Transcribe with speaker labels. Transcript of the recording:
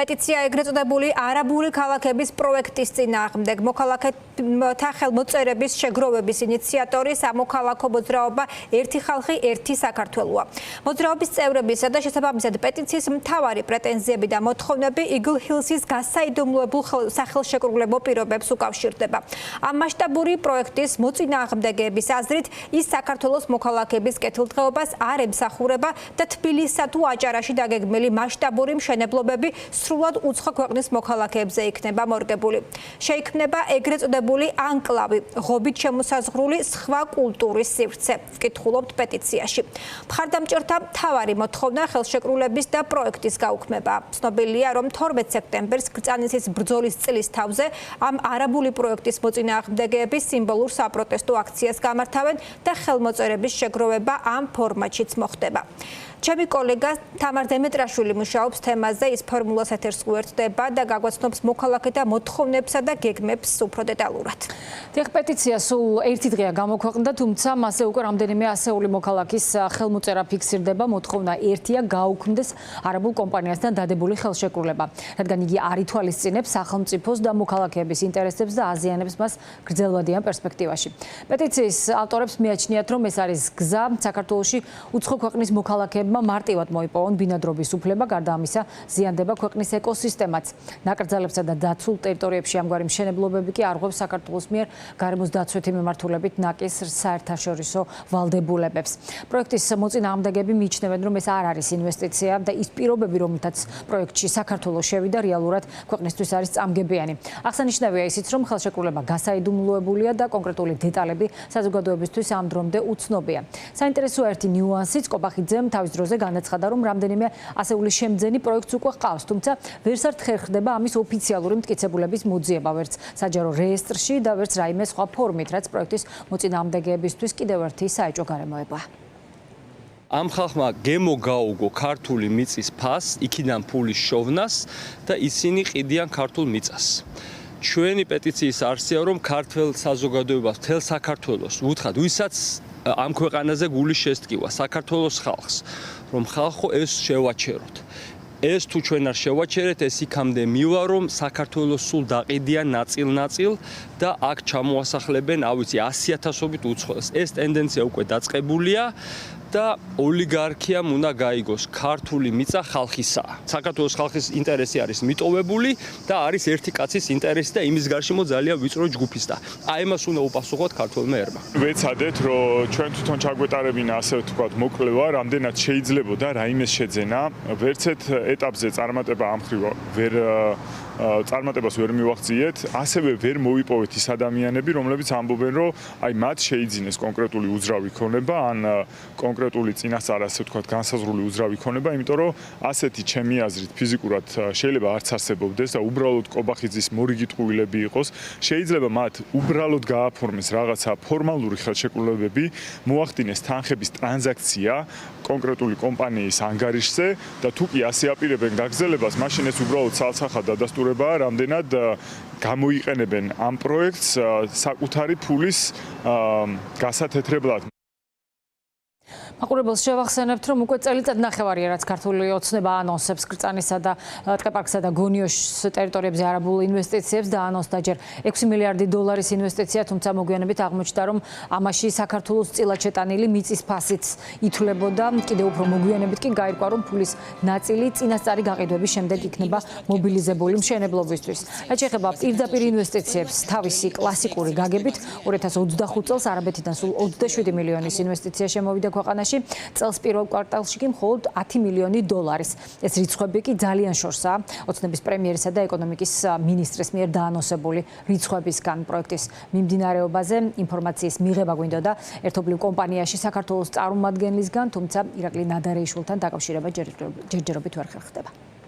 Speaker 1: პეტიცია ეგრეთ წოდებული არაბული ქალაქების პროექტის წინააღმდეგ. მოქალაქეთა ხელმოწერების შეგროვების ინიციატორი სამოქალაქო მოძრაობა ერთი ხალხი, ერთი საქართველოა. მოძრაობის წევრებისა და შესაბამისად პეტიციის მთავარი პრეტენზიები და მოთხოვნები Eagle Hills-ის გასაიდუმლოებულ სახელშეკრულებო პირობებს უკავშირდება. ამ მასშტაბური პროექტის მოწინააღმდეგეების აზრით, ის საქართველოს მოქალაქეების კეთილდღეობას არ ემსახურება და თბილისსა თუ აჭარაში დაგეგმილი მასშტაბური მშენებლობები სრულად უცხო ქვეყნის მოქალაქეებზე იქნება მორგებული. შეიქმნება ეგრეთ წოდებული ანკლავი, ღობით შემოსაზღვრული სხვა კულტურის სივრცე, ვკითხულობთ პეტიციაში. მხარდამჭერთა მთავარი მოთხოვნა ხელშეკრულების და პროექტის გაუქმება. ცნობილია, რომ 12 სექტემბერს კრწანისის ბრძოლის წლის თავზე ამ არაბული პროექტის მოწინააღმდეგეები სიმბოლურ საპროტესტო აქციას გამართავენ და ხელმოწერების შეგროვება ამ ფორმატშიც მოხდება. ჩემი კოლეგა თამარ დემეტრაშვილი მუშაობს თემაზე, ის ფორმულას ეთერს უერთდება და გაგვაცნობს მოქალაქეთა მოთხოვნებსა და გეგმებს უფრო დეტალურად.
Speaker 2: დიახ, პეტიცია სულ ერთი დღეა გამოქვეყნდა, თუმცა მასზე უკვე რამდენიმე ასეული მოქალაქის ხელმოწერა ფიქსირდება. მოთხოვნა ერთია, გაუქმდეს არაბულ კომპანიასთან დადებული ხელშეკრულება, რადგან იგი არ ითვალისწინებს სახელმწიფოს და მოქალაქეების ინტერესებს და აზიანებს მას გრძელვადიან პერსპექტივაში. პეტიციის ავტორებს მიაჩნიათ, რომ ეს არის გზა საქართველოში უცხო ქვეყნის მოქალაქეებმა მარტივად მოიპოვონ ბინადრობის უფლება, გარდა ამისა ზიანდება ქვეყნის ეკოსისტემაც. ნაკრძალებსა და დაცულ ტერიტორიებში ამგვარი მშენებლობები კი არღვევს საქართველოს მიერ გარემოს დაცვითი მიმართულებით ნაკისრ საერთაშორისო ვალდებულებებს. პროექტის მოწინააღმდეგეები მიიჩნევენ, რომ ეს არ არის ინვესტიცია და ის პირობები, რომელთაც პროექტში საქართველოს შევიდა, რეალურად ქვეყნისთვის არის წამგებიანი. აღსანიშნავია ისიც, რომ ხელშეკრულება გასაიდუმლოებულია და კონკრეტული დეტალები საზოგადოებისთვის ამ დრომდე უცნობია. საინტერესოა ერთი ნიუანსიც, კობახიძემ თავის დროზე განაცხადა, რომ რამდენიმე ასეული შემძენი პროექტს უკვე ყავს, თუმცა ვერსად ხერხდება ამის ოფიციალური მტკიცებულების მოძიება, ვერც საჯარო რეესტრში და ვერც რაიმე სხვა ფორმით, რაც პროექტის მოწინააღმდეგეებისთვის კიდევ ერთი საეჭვო გარემოებაა.
Speaker 3: ამ ხალხმა გემო გაუგო ქართული მიწის ფას, იქიდან ფულის შოვნას და ისინი ყიდიან ქართულ მიწას. ჩვენი პეტიციის არსია, რომ ქართულ საზოგადოებას, მთელ საქართველოს უთხრათ, ვისაც ამ ქვეყანაზე გული შესტკივა, საქართველოს ხალხს, რომ ხალხო ეს შევაჩეროთ. ეს თუ ჩვენ არ შევაჩერეთ, ეს იქამდე მივა, რომ საქართველოს სულ დაყიდიან ნაწილ-ნაწილ და აქ ჩამოასახლებენ, ავიცი, 100,000-ობით უცხოელს. ეს ტენდენცია უკვე დაწყებულია და ოლიგარქიამ უნდა გაიგოს, ქართული მიწა ხალხისაა. საქართველოს ხალხის ინტერესი არის მიტოვებული და არის ერთი კაცის ინტერესი და იმის გარშემო ძალიან ვიწრო ჯგუფის და აი მას უნდა უპასუხოთ ქართველმა ერმა.
Speaker 4: ვეცადეთ, რომ ჩვენ თვითონ ჩაგვეტარებინა, ასე ვთქვათ, მოკვლევა, რამდენად შეიძლებოდა რაიმეს შეძენა, ვერცეთ ეტაპზე წარმატება ამხრივ წარმატებას ვერ მივაღწიეთ, ასევე ვერ მოვიპოვეთ ის ადამიანები, რომლებიც ამბობენ, რომ აი მათ შეიძინეს კონკრეტული უძრავი ქონება, ან კონკრეტული წინასწარ, ასე ვთქვათ, განსაზღვრული უძრავი ქონება, იმიტომ რომ ასეთი ჩემი აზრით ფიზიკურად შეიძლება არც არსებობდეს და უბრალოდ კობახიძის მორიგი ტყუილები იყოს. შეიძლება მათ უბრალოდ გააფორმეს რაღაცა ფორმალური ხელშეკრულებები, მოახდინეს თანხების ტრანზაქცია კონკრეტული კომპანიის ანგარიშზე და თუ კი ასე აპირებენ გაგრძელებას, მაშინ ეს უბრალოდ ცალსახად დადასტურებაა, რამდენად გამოიყენებენ ამ პროექტს საკუთარი ფულის გასათეთრებლად.
Speaker 2: მაყურებელს შევახსენებთ, რომ უკვე წელიწად ნახევარია, რაც ქართული ოცნება ანონსებს კრწანისა და ტყეპარკსა და გონიოშ ტერიტორიებზე არაბულ ინვესტიციებს და ანონსდა ჯერ 6 მილიარდი დოლარის ინვესტიცია, თუმცა მოგვიანებით აღმოჩნდა, რომ ამაში საქართველოს წილად შეტანილი მიწის ფასიც ითვლებოდა. კიდევ უფრო მოგვიანებით კი გაირკვა, რომ ფულის ნაწილი წინასწარი გაყიდვების შემდეგ იქნება მობილიზებული მშენებლობისთვის. რაც შეეხება პირდაპირ ინვესტიციებს, თავისი კლასიკური გაგებით 2025 წელს არაბეთიდან სულ 27 მილიონის ინვესტიცია შემოვიდა ქვეყანაში. წელს პირველ კვარტალში კი მხოლოდ 10 მილიონი დოლარის. ეს რიცხვები კი ძალიან შორსაა ოცნების პრემიერისა და ეკონომიკის მინისტრის მიერ დაანონსებული რიცხვებისგან. პროექტის მიმდინარეობაზე ინფორმაციის მიღება გვინდოდა ერთობლივ კომპანიაში საქართველოს წარმომადგენლისგან, თუმცა ირაკლი ნადარეიშვილთან დაკავშირება ჯერჯერობით ვერ ხერხდება.